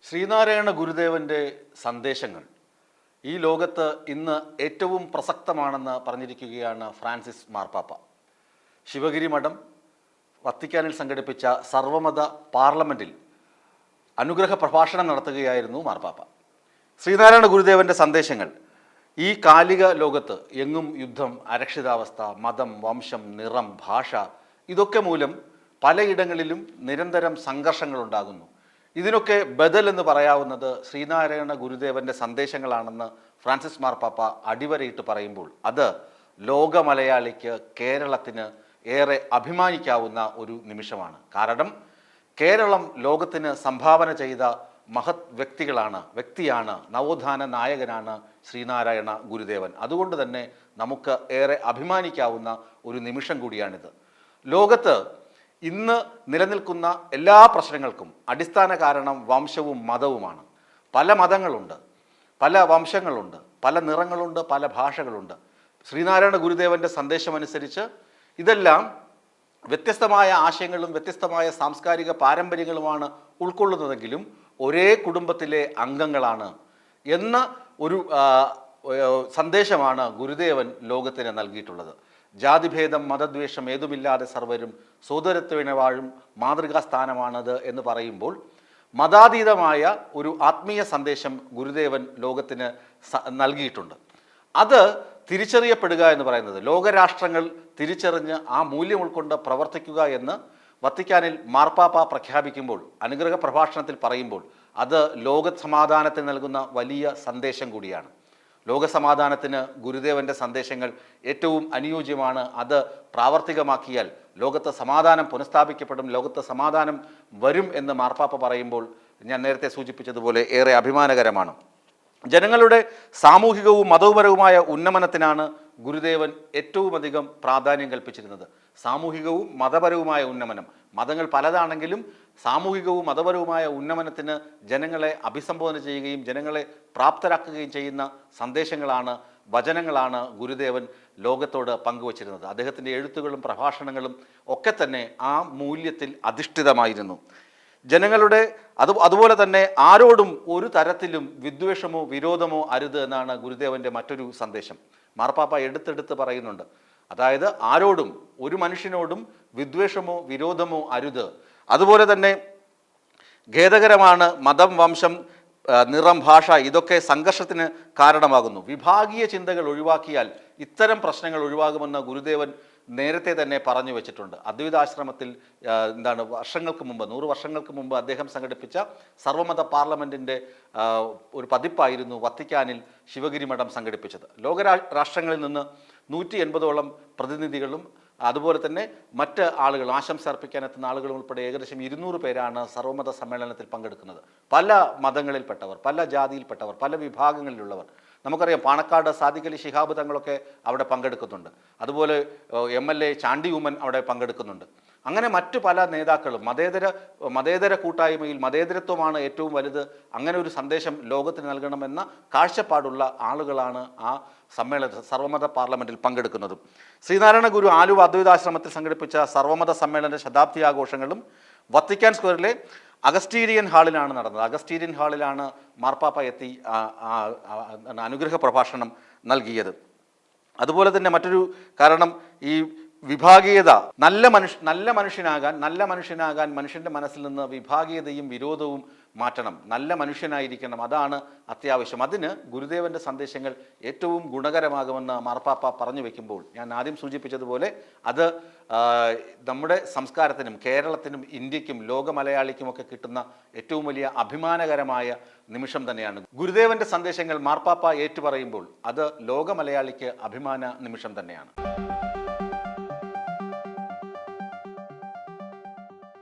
ശ്രീനാരായണ ഗുരുദേവന്റെ സന്ദേശങ്ങൾ ഈ ലോകത്ത് ഇന്ന് ഏറ്റവും പ്രസക്തമാണെന്ന് പറഞ്ഞിരിക്കുകയാണ് ഫ്രാൻസിസ് മാർപ്പാപ്പ. ശിവഗിരി മഠം വത്തിക്കാനിൽ സംഘടിപ്പിച്ച സർവമത പാർലമെന്റിൽ അനുഗ്രഹ പ്രഭാഷണം നടത്തുകയായിരുന്നു മാർപ്പാപ്പ. ശ്രീനാരായണ ഗുരുദേവന്റെ സന്ദേശങ്ങൾ ഈ കാലിക ലോകത്ത് എങ്ങും യുദ്ധം, അരക്ഷിതാവസ്ഥ, മതം, വംശം, നിറം, ഭാഷ ഇതൊക്കെ മൂലം പലയിടങ്ങളിലും നിരന്തരം സംഘർഷങ്ങൾ ഉണ്ടാകുന്നു. ഇതിനൊക്കെ ബദൽ എന്ന് പറയാവുന്നത് ശ്രീനാരായണ ഗുരുദേവന്റെ സന്ദേശങ്ങളാണെന്ന് ഫ്രാൻസിസ് മാർപ്പാപ്പ അടിവരയിട്ട് പറയുമ്പോൾ അത് ലോക മലയാളിക്ക്, കേരളത്തിന് ഏറെ അഭിമാനിക്കാവുന്ന ഒരു നിമിഷമാണ്. കാരണം കേരളം ലോകത്തിന് സംഭാവന ചെയ്ത മഹത് വ്യക്തിയാണ്, നവോത്ഥാന നായകനാണ് ശ്രീനാരായണ ഗുരുദേവൻ. അതുകൊണ്ട് തന്നെ നമുക്ക് ഏറെ അഭിമാനിക്കാവുന്ന ഒരു നിമിഷം കൂടിയാണിത്. ലോകത്ത് ഇന്ന് നിലനിൽക്കുന്ന എല്ലാ പ്രശ്നങ്ങൾക്കും അടിസ്ഥാന കാരണം വംശവും മതവുമാണ്. പല മതങ്ങളുണ്ട്, പല വംശങ്ങളുണ്ട്, പല നിറങ്ങളുണ്ട്, പല ഭാഷകളുണ്ട്. ശ്രീനാരായണ ഗുരുദേവന്റെ സന്ദേശമനുസരിച്ച് ഇതെല്ലാം വ്യത്യസ്തമായ ആശയങ്ങളും വ്യത്യസ്തമായ സാംസ്കാരിക പാരമ്പര്യങ്ങളുമാണ് ഉൾക്കൊള്ളുന്നതെങ്കിലും ഒരേ കുടുംബത്തിലെ അംഗങ്ങളാണ് എന്ന ഒരു സന്ദേശമാണ് ഗുരുദേവൻ ലോകത്തിന് നൽകിയിട്ടുള്ളത്. ജാതിഭേദം, മതദ്വേഷം ഏതുമില്ലാതെ സർവരും സോദരത്വേന വാഴും മാതൃകാസ്ഥാനമാണത് എന്ന് പറയുമ്പോൾ മതാതീതമായ ഒരു ആത്മീയ സന്ദേശം ഗുരുദേവൻ ലോകത്തിന് നൽകിയിട്ടുണ്ട്. അത് തിരിച്ചറിയപ്പെടുക എന്ന് പറയുന്നത്, ലോകരാഷ്ട്രങ്ങൾ തിരിച്ചറിഞ്ഞ് ആ മൂല്യം ഉൾക്കൊണ്ട് പ്രവർത്തിക്കുക എന്ന് വത്തിക്കാനിൽ മാർപ്പാപ്പ പ്രഖ്യാപിക്കുമ്പോൾ, അനുഗ്രഹ പ്രഭാഷണത്തിൽ പറയുമ്പോൾ അത് ലോക സമാധാനത്തിന് നൽകുന്ന വലിയ സന്ദേശം കൂടിയാണ്. ലോകസമാധാനത്തിന് ഗുരുദേവന്റെ സന്ദേശങ്ങൾ ഏറ്റവും അനുയോജ്യമാണ്. അത് പ്രാവർത്തികമാക്കിയാൽ ലോകത്ത് സമാധാനം പുനഃസ്ഥാപിക്കപ്പെടും, ലോകത്ത് സമാധാനം വരും എന്ന് മാർപ്പാപ്പ പറയുമ്പോൾ ഞാൻ നേരത്തെ സൂചിപ്പിച്ചതുപോലെ ഏറെ അഭിമാനകരമാണ്. ജനങ്ങളുടെ സാമൂഹികവും മതപരവുമായ ഉന്നമനത്തിനാണ് ഗുരുദേവൻ ഏറ്റവും അധികം പ്രാധാന്യം കൽപ്പിച്ചിരുന്നത്. സാമൂഹികവും മതപരവുമായ ഉന്നമനം, മതങ്ങൾ പലതാണെങ്കിലും സാമൂഹികവും മതപരവുമായ ഉന്നമനത്തിന് ജനങ്ങളെ അഭിസംബോധന ചെയ്യുകയും ജനങ്ങളെ പ്രാപ്തരാക്കുകയും ചെയ്യുന്ന സന്ദേശങ്ങളാണ്, വചനങ്ങളാണ് ഗുരുദേവൻ ലോകത്തോട് പങ്കുവച്ചിരുന്നത്. അദ്ദേഹത്തിൻ്റെ എഴുത്തുകളും പ്രഭാഷണങ്ങളും ഒക്കെ തന്നെ ആ മൂല്യത്തിൽ അധിഷ്ഠിതമായിരുന്നു. ജനങ്ങളുടെ അതുപോലെ തന്നെ ആരോടും ഒരു തരത്തിലും വിദ്വേഷമോ വിരോധമോ അരുത് എന്നാണ് ഗുരുദേവന്റെ മറ്റൊരു സന്ദേശം. മാർപ്പാപ്പ എടുത്തെടുത്ത് പറയുന്നുണ്ട്. അതായത് ആരോടും, ഒരു മനുഷ്യനോടും വിദ്വേഷമോ വിരോധമോ അരുത്. അതുപോലെ തന്നെ ഖേദകരമാണ് മതം, വംശം, നിറം, ഭാഷ ഇതൊക്കെ സംഘർഷത്തിന് കാരണമാകുന്നു. വിഭാഗീയ ചിന്തകൾ ഒഴിവാക്കിയാൽ ഇത്തരം പ്രശ്നങ്ങൾ ഒഴിവാകുമെന്ന് ഗുരുദേവൻ നേരത്തെ തന്നെ പറഞ്ഞു വെച്ചിട്ടുണ്ട്. അദ്വൈതാശ്രമത്തിൽ വർഷങ്ങൾക്ക് മുമ്പ്, 100 വർഷങ്ങൾക്ക് മുമ്പ് അദ്ദേഹം സംഘടിപ്പിച്ച സർവമത പാർലമെന്റിൻ്റെ ഒരു പതിപ്പായിരുന്നു വത്തിക്കാനിൽ ശിവഗിരി മഠം സംഘടിപ്പിച്ചത്. ലോകരാഷ്ട്രങ്ങളിൽ നിന്ന് 180ഓളം പ്രതിനിധികളും അതുപോലെ തന്നെ മറ്റ് ആളുകൾ, ആശംസ അർപ്പിക്കാനെത്തുന്ന ആളുകളും ഉൾപ്പെടെ ഏകദേശം 200 പേരാണ് സർവമത സമ്മേളനത്തിൽ പങ്കെടുക്കുന്നത്. പല മതങ്ങളിൽപ്പെട്ടവർ, പല ജാതിയിൽപ്പെട്ടവർ, പല വിഭാഗങ്ങളിലുള്ളവർ. നമുക്കറിയാം പാണക്കാട് സാദിഖ് അലി ശിഹാബ് തങ്ങളൊക്കെ അവിടെ പങ്കെടുക്കുന്നുണ്ട്. അതുപോലെ MLA ചാണ്ടി ഉമ്മൻ അവിടെ പങ്കെടുക്കുന്നുണ്ട്. അങ്ങനെ മറ്റു പല നേതാക്കളും മതേതര കൂട്ടായ്മയിൽ മതേതരത്വമാണ് ഏറ്റവും വലുത്, അങ്ങനെ ഒരു സന്ദേശം ലോകത്തിന് നൽകണമെന്ന കാഴ്ചപ്പാടുള്ള ആളുകളാണ് ആ സർവമത പാർലമെന്റിൽ പങ്കെടുക്കുന്നതും. ശ്രീനാരായണ ഗുരു ആലുവ അദ്വൈതാശ്രമത്തിൽ സംഘടിപ്പിച്ച സർവമത സമ്മേളന ശതാബ്ദി ആഘോഷങ്ങളും വത്തിക്കാൻ സ്ക്വയറിലെ അഗസ്റ്റീരിയൻ ഹാളിലാണ് നടന്നത്. അഗസ്റ്റീരിയൻ ഹാളിലാണ് മാർപ്പാപ്പ എത്തി അനുഗ്രഹ പ്രഭാഷണം നൽകിയത്. അതുപോലെ തന്നെ മറ്റൊരു കാരണം, ഈ വിഭാഗീയത, നല്ല മനുഷ്യനാകാൻ മനുഷ്യൻ്റെ മനസ്സിൽ നിന്ന് വിഭാഗീയതയും വിരോധവും മാറ്റണം. നല്ല മനുഷ്യനായിരിക്കണം, അതാണ് അത്യാവശ്യം. അതിന് ഗുരുദേവന്റെ സന്ദേശങ്ങൾ ഏറ്റവും ഗുണകരമാകുമെന്ന് മാർപ്പാപ്പ പറഞ്ഞു വെക്കുമ്പോൾ ഞാൻ ആദ്യം സൂചിപ്പിച്ചതുപോലെ അത് നമ്മുടെ സംസ്കാരത്തിനും കേരളത്തിനും ഇന്ത്യക്കും ലോക മലയാളിക്കുമൊക്കെ കിട്ടുന്ന ഏറ്റവും വലിയ അഭിമാനകരമായ നിമിഷം തന്നെയാണ്. ഗുരുദേവന്റെ സന്ദേശങ്ങൾ മാർപ്പാപ്പ ഏറ്റുപറയുമ്പോൾ അത് ലോക മലയാളിക്ക് അഭിമാന നിമിഷം തന്നെയാണ്.